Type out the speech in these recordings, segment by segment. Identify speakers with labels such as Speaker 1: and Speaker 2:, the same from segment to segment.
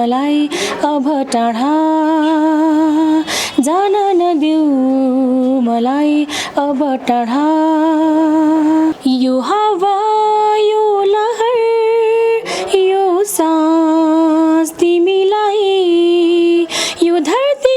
Speaker 1: मलाई अब टाढा जान नदेऊ मलाई अब टाढा यो हावा यो लहर यो सास तिमीलाई यो धरती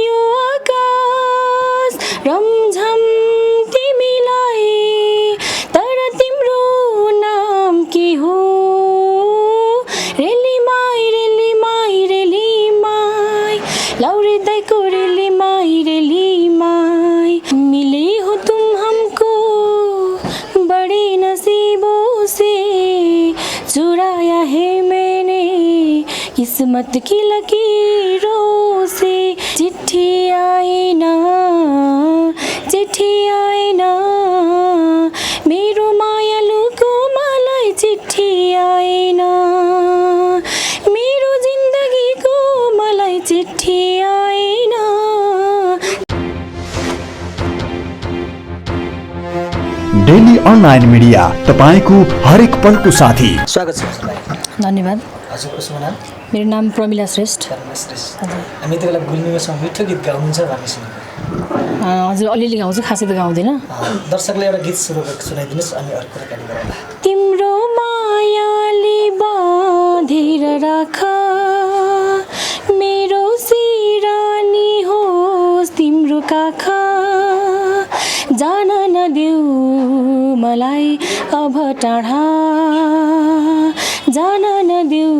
Speaker 1: यो आकाश रमझम तिमीलाई तर तिम्रो नाम के हो रेलीमाई रेलीमाई रेलीमाई लौरिँदैको रेलीमाई रेलीमाई मिले हो तुम हमको बड़े नसीबों से चुराया है मैंने किस्मत की लकीरों से चिट्ठी आएन मेरो मायालुको मलाई चिट्ठी आएन मेरो जिन्दगीको मलाई चिट्ठी आएन
Speaker 2: डेली अनलाइन मिडिया तपाईको हरेक पलको साथी।
Speaker 3: स्वागत छ हजुरलाई।
Speaker 1: धन्यवाद।
Speaker 3: हजुरको शुभ नाम?
Speaker 1: मेरो नाम प्रमिला श्रेष्ठ।
Speaker 3: हजुर हामी यति बेला गुल्मीसँग मिठो गीत गाउनुहुन्छ भन्ने सुनेको।
Speaker 1: हजुर अलिअलि गाउँछु, खासै त गाउँदैन।
Speaker 3: दर्शकलाई एउटा गीत सुनाइदिनुहोस् अनि अर्को कुराकानी गरौँला।
Speaker 1: तिम्रो मायाले बाँधेर राख मेरो सिरानी होस् तिम्रो काखा जान नदेऊ मलाई अब टाढा जान नदेऊ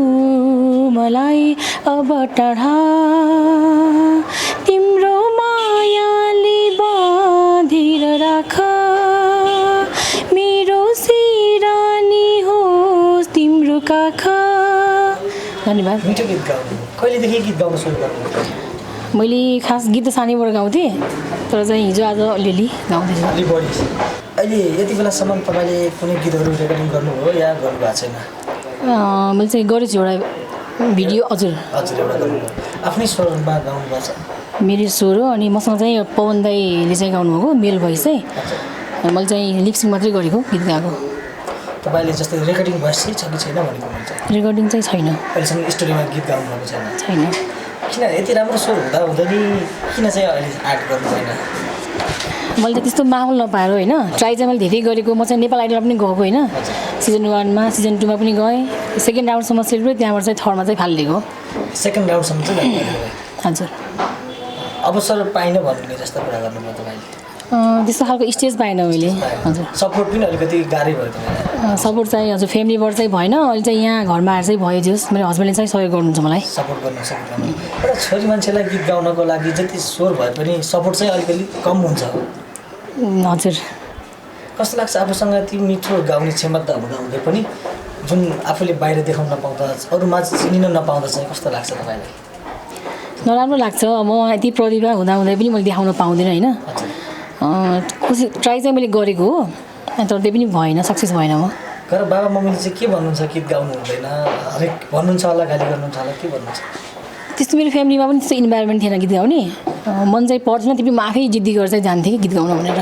Speaker 1: मलाई अब टाढा तिम्रो मायाले बाँधेर राख मेरो सिरानी होस् तिम्रो काखा। धन्यवाद।
Speaker 3: मिठो गीत गाउनु कहिलेदेखि गीत गाउन सुरु गर्नुभयो?
Speaker 1: मैले खास गीत त सानैबाट गाउँथेँ तर चाहिँ हिजो आज अलिअलि गाउँदैछु।
Speaker 3: अलि बढी। अहिले यति बेलासम्म तपाईँले कुनै गीतहरू रेकर्डिङ गर्नुभयो या गर्नुभएको छैन?
Speaker 1: मैले चाहिँ गरेछु एउटा भिडियो। हजुर
Speaker 3: एउटा गर्नुभयो। आफ्नै स्वरमा गाउनुभएको छ?
Speaker 1: मेरो स्वर हो अनि मसँग चाहिँ पवन दाईले चाहिँ गाउनुभएको मेल भोइस चाहिँ मैले चाहिँ लिप्सिङ मात्रै गरेको गीत गाएको।
Speaker 3: तपाईँले जस्तै रेकर्डिङ भोइस चाहिँ छ कि छैन भनेको हुन्छ?
Speaker 1: रेकर्डिङ चाहिँ छैन।
Speaker 3: अहिलेसम्म स्टुडियोमा गीत गाउनुभएको
Speaker 1: छैन।
Speaker 3: किन यति राम्रो स्वर हुँदा नि किन चाहिँ अहिले आर्ट गर्नु भएन?
Speaker 1: मैले त त्यस्तो माहौल नपाएर होइन। ट्राई चाहिँ मैले धेरै गरेको। म चाहिँ नेपाल आइडल पनि गएको होइन। सिजन 1मा सिजन 2मा पनि गएँ। सेकेन्ड राउन्डसम्म सेलेक्ट भएँ, त्यहाँबाट चाहिँ थर्डमा चाहिँ फालिदिएको।
Speaker 3: सेकेन्ड राउन्डसम्म चाहिँ
Speaker 1: हजुर।
Speaker 3: अवसर पाइनँ भन्ने जस्तो कुरा गर्नुभयो तपाईँले?
Speaker 1: त्यस्तो खालको स्टेज पाएन मैले। हजुर।
Speaker 3: सपोर्ट पनि अलिकति गाह्रै भयो तपाईँलाई?
Speaker 1: सपोर्ट चाहिँ हजुर फ्यामिलीबाट चाहिँ भएन। अहिले चाहिँ यहाँ घरमा आएर चाहिँ भयो जोस्। मेरो हस्बेन्डले चाहिँ सहयोग गर्नुहुन्छ मलाई।
Speaker 3: सपोर्ट गर्नु एउटा छोरी मान्छेलाई गीत गाउनको लागि जति स्वर भए पनि सपोर्ट चाहिँ अलिकति कम हुन्छ।
Speaker 1: हजुर।
Speaker 3: कस्तो लाग्छ आफूसँग यति मिठो गाउने क्षमता हुँदै पनि जुन आफूले बाहिर देखाउन नपाउँदा अरूमा चिनिन नपाउँदा चाहिँ कस्तो लाग्छ तपाईँलाई?
Speaker 1: नराम्रो लाग्छ। म यति प्रतिभा हुँदाहुँदै पनि मैले देखाउन पाउँदिनँ होइन। कोसिस ट्राई चाहिँ मैले गरेको हो तर त्यही पनि भएन, सक्सेस भएन। म
Speaker 3: तर बाबा मम्मीले चाहिँ के भन्नुहुन्छ गीत गाउनु हुँदैन हरेक भन्नुहुन्छ होला, गाली गर्नुहुन्छ होला, के भन्नुहुन्छ?
Speaker 1: त्यस्तो मेरो फ्यामिलीमा पनि त्यस्तो इन्भाइरोमेन्ट थिएन गीत गाउने। मन चाहिँ पर्थेन, त्यही पनि म आफै जिद्दी गरेर चाहिँ जान्थेँ कि गीत गाउन भनेर।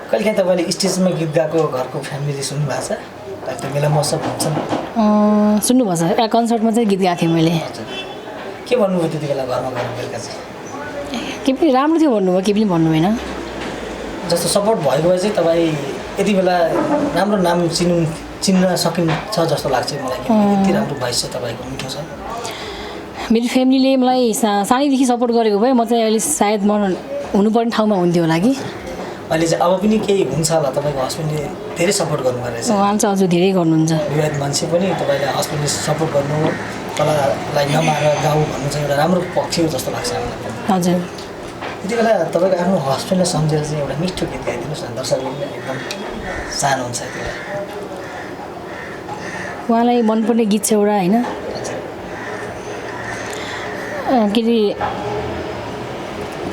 Speaker 3: कहिलेकाहीँ तपाईँले स्टेजमा गीत गाएको घरको फ्यामिलीले सुन्नुभएको छ? त्यो बेला महोत्सव भन्छन्
Speaker 1: सुन्नुभएको छ। एउटा कन्सर्टमा चाहिँ गीत गाएको थिएँ मैले।
Speaker 3: के भन्नुभयो त्यति बेला घरमा गएर बेलुका चाहिँ?
Speaker 1: के पनि राम्रो थियो भन्नुभयो, के पनि भन्नु भएन।
Speaker 3: जस्तो सपोर्ट भएको भए चाहिँ तपाईँ यति बेला राम्रो नाम चिन्न सकिन्छ जस्तो लाग्छ मलाई। यति राम्रो भोइस छ तपाईँको, मिठो छ।
Speaker 1: मेरो फ्यामिलीले मलाई सानैदेखि सपोर्ट गरेको भए म चाहिँ अहिले सायद म हुनुपर्ने ठाउँमा हुन्थ्यो होला कि।
Speaker 3: अहिले चाहिँ अब पनि केही हुन्छ होला? तपाईँको हस्बेन्डले धेरै सपोर्ट गर्नुभएको रहेछ।
Speaker 1: उहाँले चाहिँ हजुर धेरै गर्नुहुन्छ।
Speaker 3: विवाहित मान्छे पनि तपाईँले हस्बेन्डले सपोर्ट गर्नु कलालाई नमारेर गाउँ भन्नु चाहिँ एउटा राम्रो पक्ष हो जस्तो लाग्छ हामीलाई।
Speaker 1: हजुर।
Speaker 3: यति बेला तपाईँको आफ्नो हस्बेन्डलाई सम्झेर चाहिँ एउटा मिठो गीत गाइदिनुहोस् न, दर्शकले पनि एकदम सानो हुन्छ यति बेला।
Speaker 1: उहाँलाई मनपर्ने गीत छ एउटा होइन, के अरे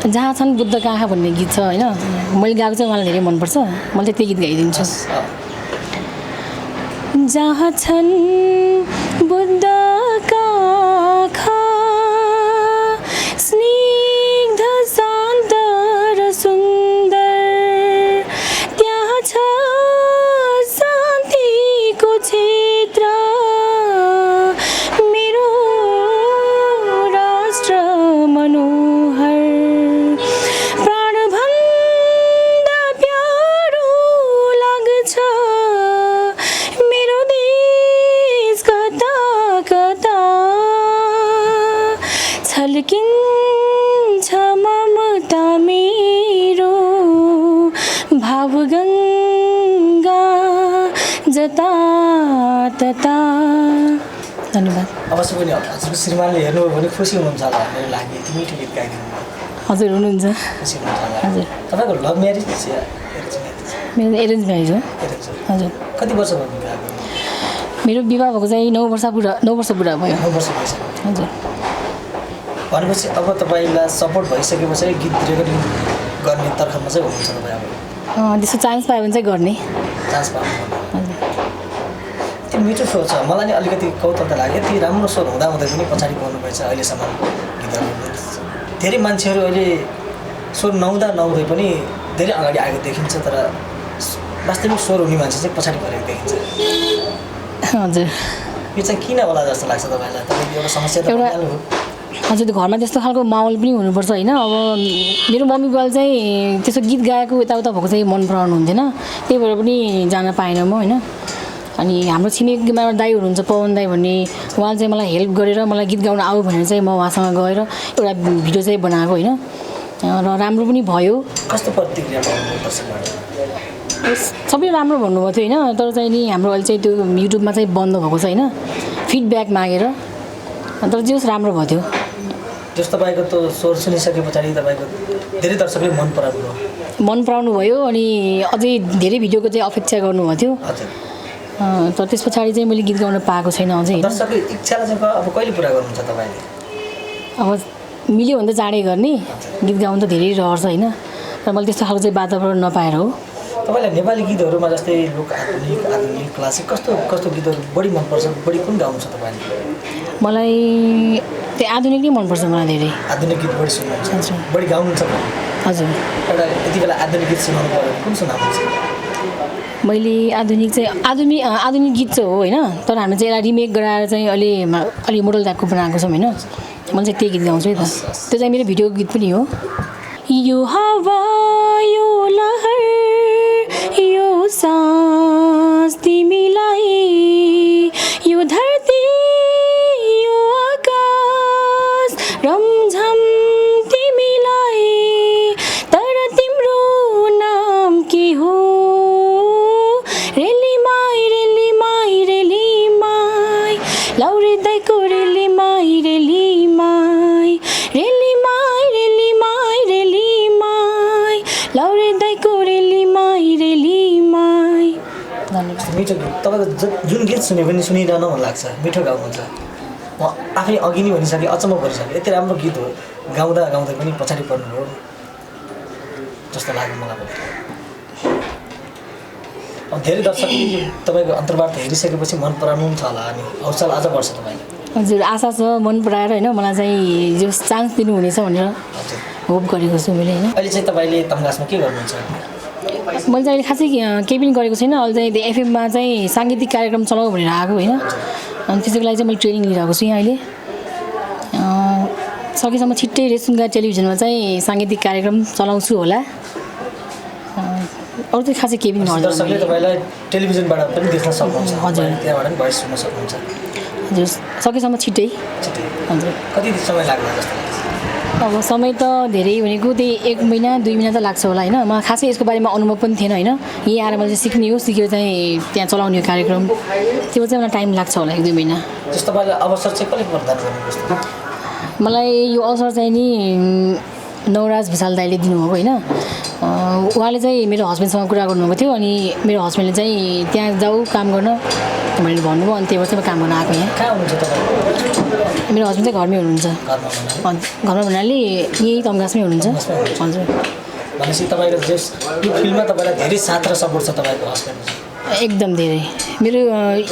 Speaker 1: जहाँ छन् बुद्धका आँखा भन्ने गीत छ होइन। मैले गाएको चाहिँ उहाँलाई धेरै मनपर्छ। मैले चाहिँ त्यो गीत गाइदिन्छु। जहाँ छन् बुद्धका आँखा स्निग्ध शान्त र सुन्दर, त्यहाँ छ शान्तिको क्षेत्र मेरो छल्किन्छ ममता मेरो भावगङ्गा जता तता। धन्यवाद।
Speaker 3: अवश्य पनि हजुरको श्रीमानले हेर्नुभयो भने खुसी हुनुहुन्छ होला मेरो लागि यति मिठो गीत गाइदिनु भयो।
Speaker 1: हजुर हुनुहुन्छ।
Speaker 3: खुसी हुनुहुन्छ होला।
Speaker 1: हजुर।
Speaker 3: तपाईँको लभ म्यारेज
Speaker 1: मेरो एरेन्ज म्यारेज हो। हजुर।
Speaker 3: कति वर्ष भयो बिहा गर्नु?
Speaker 1: मेरो विवाह भएको चाहिँ 9 वर्ष पुरा भयो।
Speaker 3: 9 वर्ष भइसक्यो।
Speaker 1: हजुर।
Speaker 3: भनेपछि अब तपाईँलाई सपोर्ट भइसकेपछि गीत रेकर्डिङ गर्ने तर्खरमा चाहिँ हुनुहुन्छ तपाईँ अब?
Speaker 1: त्यस्तो चान्स पायो भने चाहिँ गर्ने।
Speaker 3: चान्स पाउनु त्यो मिठो स्वर छ। मलाई नि अलिकति कौतुक लाग्यो। यति राम्रो स्वर हुँदाहुँदै पनि पछाडि पर्नुभएछ अहिलेसम्म गीतहरू। धेरै मान्छेहरू अहिले स्वर नहुँदै पनि धेरै अगाडि आएको देखिन्छ, तर वास्तविक स्वर हुने मान्छे चाहिँ पछाडि परेको देखिन्छ।
Speaker 1: हजुर।
Speaker 3: यो चाहिँ किन होला जस्तो लाग्छ तपाईँलाई? तपाईँको एउटा समस्या त भइहाल्नु हो।
Speaker 1: हजुर, घरमा त्यस्तो खालको माहौल पनि हुनुपर्छ होइन। अब मेरो मम्मी बुवाले चाहिँ त्यस्तो गीत गाएको यताउता भएको चाहिँ मन पराउनु हुन्थेन, त्यही भएर पनि जान पाएन म होइन। अनि हाम्रो छिमेकीमा एउटा दाइ हुनुहुन्छ पवन दाइ भन्ने, उहाँले चाहिँ मलाई हेल्प गरेर मलाई गीत गाउन आऊ भनेर चाहिँ म उहाँसँग गएर एउटा भिडियो चाहिँ बनाएको होइन, र राम्रो पनि भयो।
Speaker 3: कस्तो प्रतिक्रिया पाउनुभयो दर्शकबाट?
Speaker 1: सबै राम्रो भन्नुभएको थियो होइन, तर चाहिँ नि हाम्रो अहिले चाहिँ त्यो युट्युबमा चाहिँ बन्द भएको छ होइन, फिडब्याक मागेर, तर जे होस् राम्रो भयो। त्यो
Speaker 3: जस तपाईँको त स्वर सुनिसके पछाडि तपाईँको धेरै दर्शकले मन पराउनु भयो
Speaker 1: अनि अझै धेरै भिडियोको चाहिँ अपेक्षा गर्नुभएको थियो। तर त्यस पछाडि चाहिँ मैले गीत गाउन पाएको छैन अझै।
Speaker 3: दर्शकको इच्छालाई चाहिँ अब कहिले पुरा गर्नुहुन्छ तपाईँले?
Speaker 1: अब मिल्यो भने त चाँडै गर्ने। गीत गाउनु त धेरै रहर छ होइन, र मैले त्यस्तो खालको चाहिँ वातावरण नपाएर हो।
Speaker 3: तपाईँलाई नेपाली गीतहरूमा जस्तै लोक आधुनिक क्लासिक कस्तो गीतहरू बढी मनपर्छ? बढी कुन गाउनुहुन्छ तपाईँले?
Speaker 1: मलाई त्यो आधुनिक नै मनपर्छ। मलाई धेरै
Speaker 3: आधुनिक गीत बढी सुन्नुहुन्छ, बढी गाउनुहुन्छ?
Speaker 1: हजुर।
Speaker 3: एउटा यति बेला आधुनिक गीत सुनाउनु पर्यो कुन सुनाउनुहुन्छ?
Speaker 1: मैले आधुनिक गीत चाहिँ हो होइन, तर हामीले चाहिँ यसलाई रिमेक गराएर चाहिँ अलि मोडल टाइपको बनाएको छौँ होइन। मैले चाहिँ त्यही गीत गाउँछु है त। त्यो चाहिँ मेरो भिडियो गीत पनि हो। यो हावा यो लहर यो सास तिमीलाई, यो धरती यो आकाश रमझम तिमीलाई, तर तिम्रो नाम के हो? रेलीमाई रेलीमाई रेलीमाई, लाउरे दाइको रेलीमाई रेलीमाई, रेलीमाई रेलीमाई रेलीमाई, लाउरे दाइको रेलीमाई रेलीमाई।
Speaker 3: मिठो गीत। तपाईँको जुन गीत सुने पनि सुनिरहनु मन लाग्छ, मिठो गाउनुहुन्छ। म आफै अघि नै भनिसकेँ, अचम्म परिसकेँ। यति राम्रो गीत हो, गाउँदै पनि पछाडि पर्नुभयो जस्तो लाग्यो मलाई पनि। अब धेरै दर्शकले तपाईँको अन्तर्वार्ता हेरिसकेपछि मन पराउनु पनि छ होला अनि हौसला अझ बढ्छ तपाईँले?
Speaker 1: हजुर, आशा छ मन पराएर होइन मलाई चाहिँ जो चान्स दिनुहुनेछ भनेर होप गरेको छु मैले होइन।
Speaker 3: अहिले चाहिँ तपाईँले तम्घासमा के गर्नुहुन्छ?
Speaker 1: मैले चाहिँ अहिले खासै केही पनि गरेको छैन। अहिले चाहिँ एफएममा चाहिँ साङ्गीतिक कार्यक्रम चलाऊ भनेर आएको होइन, अनि त्यसको लागि चाहिँ मैले ट्रेनिङ लिइरहेको छु यहाँ अहिले। सकेसम्म छिट्टै रेसुङ्गा टेलिभिजनमा चाहिँ साङ्गीतिक कार्यक्रम चलाउँछु होला। अरू चाहिँ खासै केही पनि गर्दैन।
Speaker 3: दर्शकले तपाईँलाई टेलिभिजनबाट पनि देख्न सक्नुहुन्छ?
Speaker 1: हजुर,
Speaker 3: त्यहाँबाट पनि भोइस सुन्न सक्नुहुन्छ?
Speaker 1: हजुर, सकेसम्म छिट्टै। हजुर।
Speaker 3: कति समय लाग्ला जस्तो लाग्छ?
Speaker 1: अब समय त धेरै भनेको त्यही 1 महिना 2 महिना त लाग्छ होला होइन। म खासै यसको बारेमा अनुभव पनि थिएन होइन, यहीँ आएर मैले चाहिँ सिक्ने हो, सिकेर चाहिँ त्यहाँ चलाउने हो कार्यक्रम, त्यो चाहिँ मलाई टाइम लाग्छ होला 1-2 महिना।
Speaker 3: जस्तो तपाईँलाई अवसर चाहिँ कसले प्रदान गर्नुहुन्छ?
Speaker 1: मलाई यो अवसर चाहिँ नि नवराज भुषाल दाइले दिनुभएको होइन। उहाँले चाहिँ मेरो हस्बेन्डसँग कुरा गर्नुभएको थियो, अनि मेरो हस्बेन्डले चाहिँ त्यहाँ जाऊ काम गर्न भनेर भन्नुभयो, अनि त्यही भएर चाहिँ म काम गर्न आएको यहाँ।
Speaker 3: कहाँ हुनुहुन्छ तपाईँ?
Speaker 1: मेरो हस्बेन्ड चाहिँ घरमै हुनुहुन्छ। घरमा भन्नाले यहीँ तम्घासमै हुनुहुन्छ। हजुर।
Speaker 3: भनेपछि तपाईँको यो फिल्ममा तपाईँलाई धेरै साथ र सपोर्ट छ तपाईँको हस्बेन्ड?
Speaker 1: एकदम धेरै। मेरो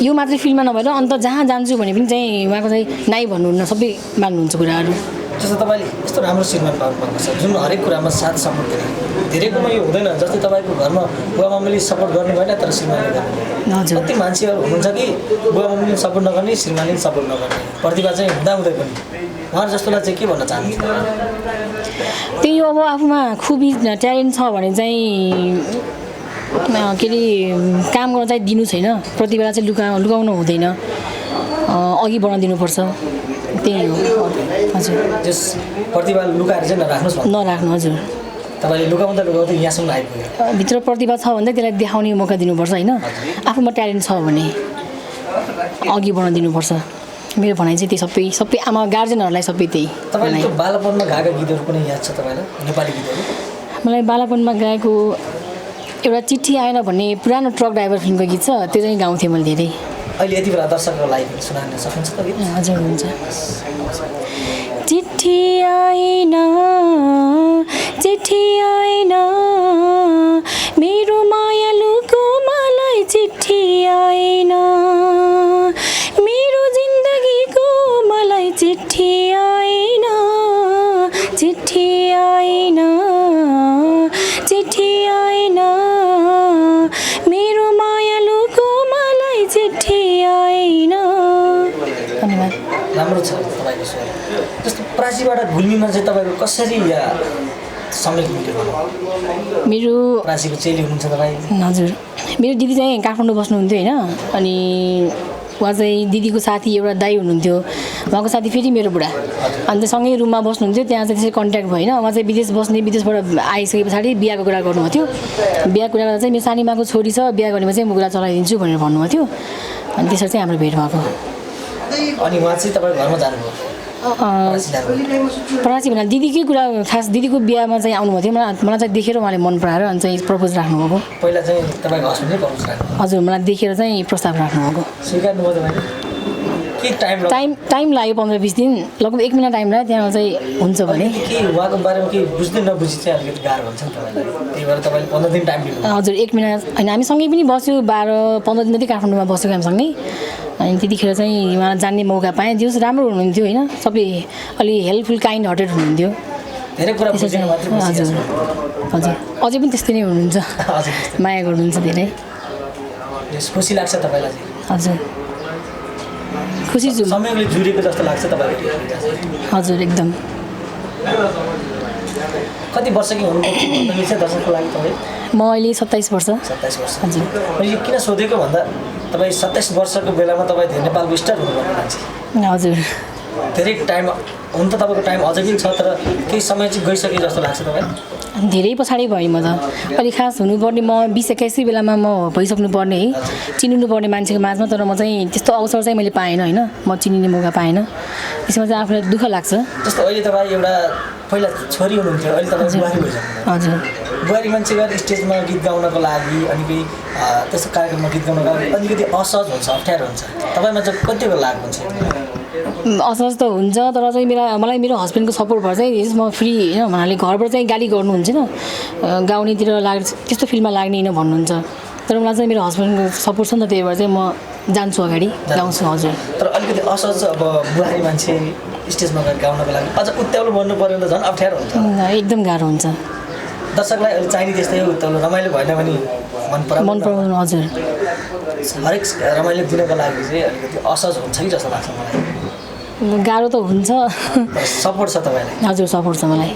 Speaker 1: यो मात्रै फिल्ममा नभएर अन्त जहाँ जान्छु भने पनि चाहिँ उहाँको चाहिँ नाइ भन्नुहुन्न, सबै मान्नुहुन्छ कुराहरू।
Speaker 3: जस्तो तपाईँले यस्तो राम्रो श्रीमान पाउनुभएको छ जुन हरेक कुरामा साथ सपोर्ट गर्ने। धेरैकोमा यो हुँदैन, जस्तै तपाईँको घरमा बुवा मम्मीले सपोर्ट गर्ने भएन तर श्रीमानले गर्ने।
Speaker 1: हजुर।
Speaker 3: कति मान्छेहरू हुनुहुन्छ कि बुवा मम्मीले सपोर्ट नगर्ने, श्रीमानले सपोर्ट नगर्ने, प्रतिभा चाहिँ हुँदाहुँदै पनि। उहाँहरू जस्तोलाई चाहिँ के भन्न चाहनुहुन्छ?
Speaker 1: त्यही अब आफूमा खुबी ट्यालेन्ट छ भने चाहिँ के अरे काम गर्न चाहिँ दिनु छैन, प्रतिभा चाहिँ लुकाउनु हुँदैन, अघि बढाउन दिनुपर्छ। त्यही हो हजुर
Speaker 3: त्यस प्रतिभा लुकाएर चाहिँ नराख्नुहोस् भन्नु
Speaker 1: नराख्नु हजुर
Speaker 3: तपाईँले लुकाउँदा लुकाउँदै यहाँसम्म आइपुग्यो
Speaker 1: भित्र प्रतिभा छ भने त्यसलाई देखाउने मौका दिनुपर्छ होइन आफूमा ट्यालेन्ट छ भने अघि बढ्न दिनुपर्छ मेरो भनाइ चाहिँ त्यही सबै आमा गार्जेनहरूलाई सबै त्यही
Speaker 3: तपाईँले त्यो बालपनमा गाएका गीतहरू पनि याद छ तपाईँलाई नेपाली गीतहरू
Speaker 1: मलाई बालपनमा गाएको एउटा चिठी आएन भन्ने पुरानो ट्रक ड्राइभर फिल्मको गीत छ त्यो चाहिँ गाउँथेँ मैले धेरै
Speaker 3: अहिले यति बेला दर्शकहरूको लागि सुनाउन सक्नुहुन्छ त गीत
Speaker 1: हजुर हुन्छ चिठी आएन मेरो मायालुको मलाई चिठी आएन मेरो जिन्दगीको मलाई चिठी आएन मेरो मायालुको मलाई चिठी आएन धन्यवाद
Speaker 3: राम्रो छ तपाईँको स्वर जस्तो प्राचीबाट गुल्मीमा चाहिँ तपाईँको कसरी समय बित्यो
Speaker 1: मेरो
Speaker 3: प्राचीको चेली हुनुहुन्छ तपाईँ
Speaker 1: हजुर मेरो दिदी चाहिँ काठमाडौँ बस्नुहुन्थ्यो होइन अनि उहाँ चाहिँ दिदीको साथी एउटा दाइ हुनुहुन्थ्यो उहाँको साथी फेरि मेरो बुढा अन्त सँगै रुममा बस्नुहुन्थ्यो त्यहाँ चाहिँ त्यसरी कन्ट्याक्ट भयो होइन उहाँ चाहिँ विदेशबाट आइसके पछाडि बिहाको कुरा गर्नुभएको थियो बिहाको कुरा गर्दा चाहिँ मेरो सानीमाको छोरी छ बिहा गरेमा चाहिँ म कुरा चलाइदिन्छु भनेर भन्नुभएको थियो अनि त्यसरी चाहिँ हाम्रो भेट भएको
Speaker 3: अनि उहाँ चाहिँ तपाईँ घरमा जानुभयो
Speaker 1: परासी भन्दा दिदीकै कुरा खास दिदीको बिहामा चाहिँ आउनुभएको थियो मलाई चाहिँ देखेर उहाँले मन पराएर अनि चाहिँ प्रपोज राख्नुभएको
Speaker 3: पहिला चाहिँ तपाईँको हस्बेन्डले प्रपोज राख्नु
Speaker 1: हजुर मलाई देखेर चाहिँ प्रस्ताव राख्नुभएको
Speaker 3: स्वीकार्नुभयो तपाईँले के
Speaker 1: टाइम लाग्यो 15-20 दिन लगभग 1 महिना टाइम लाग्यो त्यहाँ चाहिँ हुन्छ भने
Speaker 3: के उहाँको बारेमा के बुझ्दै नबुझी चाहिँ अलिकति गाह्रो हुन्छ नि तपाईँलाई त्यही भएर तपाईँले 15 दिन टाइम लिनु
Speaker 1: हजुर 1 महिना होइन हामी सँगै पनि बस्यो 12-15 दिन जति काठमाडौँमा बसेको हामीसँगै अनि त्यतिखेर चाहिँ उहाँलाई जान्ने मौका पाएँ जो राम्रो हुनुहुन्थ्यो होइन सबै अलि हेल्पफुल काइन्ड हार्टेड हुनुहुन्थ्यो
Speaker 3: धेरै कुरा बुझेर मात्रै
Speaker 1: हजुर हजुर अझै पनि त्यस्तै नै हुनुहुन्छ माया गर्नुहुन्छ धेरै
Speaker 3: खुसी लाग्छ तपाईँलाई
Speaker 1: हजुर खुसी छु
Speaker 3: समयले जुरेको जस्तो लाग्छ तपाईँको
Speaker 1: हजुर एकदम
Speaker 3: कति वर्षकी हुनुहुन्छ दर्शकको लागि तपाईँ
Speaker 1: म अहिले 27 वर्ष
Speaker 3: 27 वर्ष
Speaker 1: हजुर
Speaker 3: मैले किन सोधेको भन्दा तपाईँ 27 वर्षको बेलामा तपाईँ धेरै नेपालको स्टार हुनुभएको मान्छे
Speaker 1: हजुर
Speaker 3: धेरै टाइम हुन त तपाईँको टाइम अझै पनि छ तर केही समय चाहिँ गइसक्यो जस्तो लाग्छ तपाईँ
Speaker 1: धेरै पछाडि भएँ म त अलिक खास हुनुपर्ने म 20-21 बेलामा म भइसक्नु पर्ने है चिनिनु पर्ने मान्छेको माझमा तर म चाहिँ त्यस्तो अवसर चाहिँ मैले पाएन होइन म चिनिने मौका पाएन त्यसमा चाहिँ आफूलाई दुःख लाग्छ
Speaker 3: जस्तो अहिले तपाईँ एउटा पहिला छोरी हुनुहुन्थ्यो अहिले तपाईँ बुहारी भइसक्नु
Speaker 1: हजुर
Speaker 3: बुहारी मान्छे गएर स्टेजमा गीत गाउनको लागि अनि केही त्यस्तो कार्यक्रममा गीत गाउनको लागि अलिकति असहज हुन्छ अप्ठ्यारो हुन्छ तपाईँमा चाहिँ कतिको लाभ हुन्छ
Speaker 1: असहज त हुन्छ तर चाहिँ मलाई मेरो हस्बेन्डको सपोर्ट भएर चाहिँ म फ्री होइन उहाँले घरबाट चाहिँ गाली गर्नुहुन्छ होइन गाउनेतिर त्यस्तो फिल्डमा लाग्ने होइन भन्नुहुन्छ तर मलाई चाहिँ मेरो हस्बेन्डको सपोर्ट छ नि त त्यही भएर चाहिँ म जान्छु अगाडि गाउँछु हजुर
Speaker 3: तर अलिकति असहज अब बुहारी मान्छे स्टेजमा गएर गाउनको लागि अझ उत्ताउलो बन्नु पऱ्यो भने त झन् अप्ठ्यारो हुन्छ
Speaker 1: एकदम गाह्रो हुन्छ
Speaker 3: दर्शकलाई अहिले चाहिने त्यस्तै उत्ताउलो रमाइलो भएन भने मन
Speaker 1: पराउनु हजुर
Speaker 3: हरेक रमाइलो दिनको लागि चाहिँ अलिकति असहज हुन्छ कि जस्तो लाग्छ मलाई
Speaker 1: गाह्रो त हुन्छ
Speaker 3: सपोर्ट छ तपाईँलाई
Speaker 1: हजुर सपोर्ट छ मलाई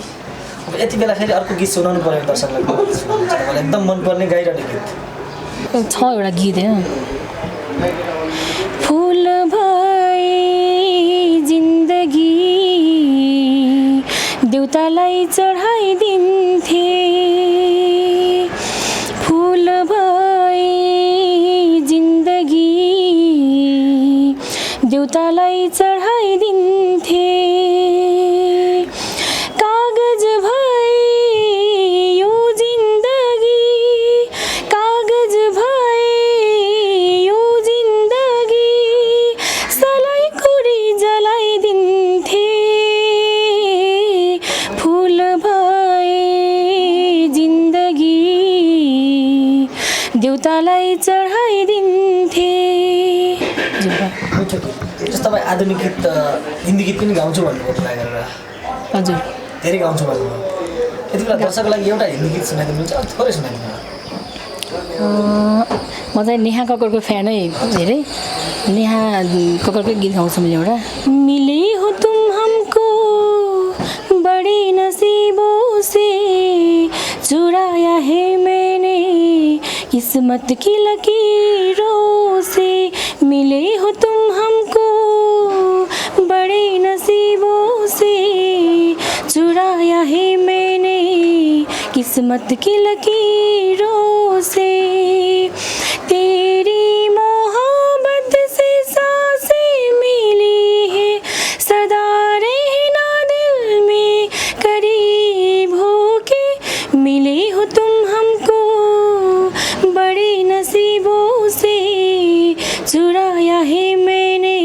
Speaker 3: अब यति बेला फेरि अर्को गीत सुनाउनु पऱ्यो भने दर्शकलाई तपाईँलाई एकदम मनपर्ने गाइरहने गीत
Speaker 1: छ एउटा गीत होइन फुल भए जिन्दगी देउतालाई चढाइदिन्थे फुल भए जिन्दगी देउतालाई चढाइदिन्थे कागज भए यो जिन्दगी कागज भए यो जिन्दगी सलाई कुरी जलाइदिन्थे फुल भए जिन्दगी देउतालाई चढाइदिन्थे
Speaker 3: जस्तो तपाईँ आधुनिक गीत हिन्दी गीत पनि गाउँछु भन्नुभयो ट्राई गरेर
Speaker 1: हजुर
Speaker 3: धेरै गाउँछु भन्नुभयो यति बेला दर्शकको लागि एउटा हिन्दी गीत सुनाइदिनुहुन्छ अलिक थोरै सुनाइदिनु
Speaker 1: म चाहिँ नेहा कक्करको फ्यान है धेरै नेहा कक्करकै गीत गाउँछु मैले एउटा मिले हो तुम हमको बड़े नसीबों से चुराया है मैंने किस्मत की लकीरों से मिले हो तुम हमको बड़े नसीबों है मैंने किस्मत की लकीरों से, तेरी मोहब्बत से सांसें मिली है, सदा रहना दिल में करीब होके, मिले हो तुम हमको बड़े नसीबों से, चुराया है मैंने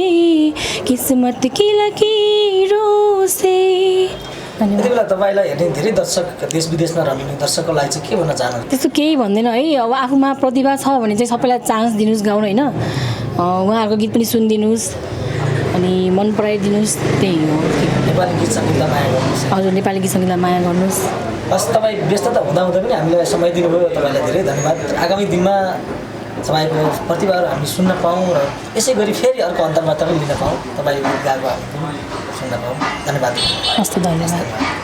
Speaker 1: किस्मत की लकीरों से।
Speaker 3: यति बेला तपाईँलाई हेर्ने धेरै दर्शक देश विदेशमा रहने दर्शकको लागि चाहिँ के भन्न चाहनुहुन्छ?
Speaker 1: त्यस्तो केही भन्दैन है। अब आफूमा प्रतिभा छ भने चाहिँ सबैलाई चान्स दिनुहोस् गाउन होइन। उहाँहरूको गीत पनि सुनिदिनुहोस् अनि मन पराइदिनुहोस्, त्यही हो।
Speaker 3: नेपाली गीत सङ्गीतलाई माया गर्नुहोस्।
Speaker 1: हजुर, नेपाली गीत सङ्गीतलाई माया गर्नुहोस्।
Speaker 3: बस तपाईँ व्यस्तता हुँदाहुँदै पनि हामीलाई समय दिनुभयो, तपाईँलाई धेरै धन्यवाद। आगामी दिनमा तपाईँको प्रतिभाहरू हामी सुन्न पाऊँ र यसै गरी फेरि अर्को अन्तर्वार्ता पनि लिन पाऊँ, तपाईँको गीत गाएको हामी पनि सुन्न पाऊँ। धन्यवाद।
Speaker 1: हस् त, धन्यवाद।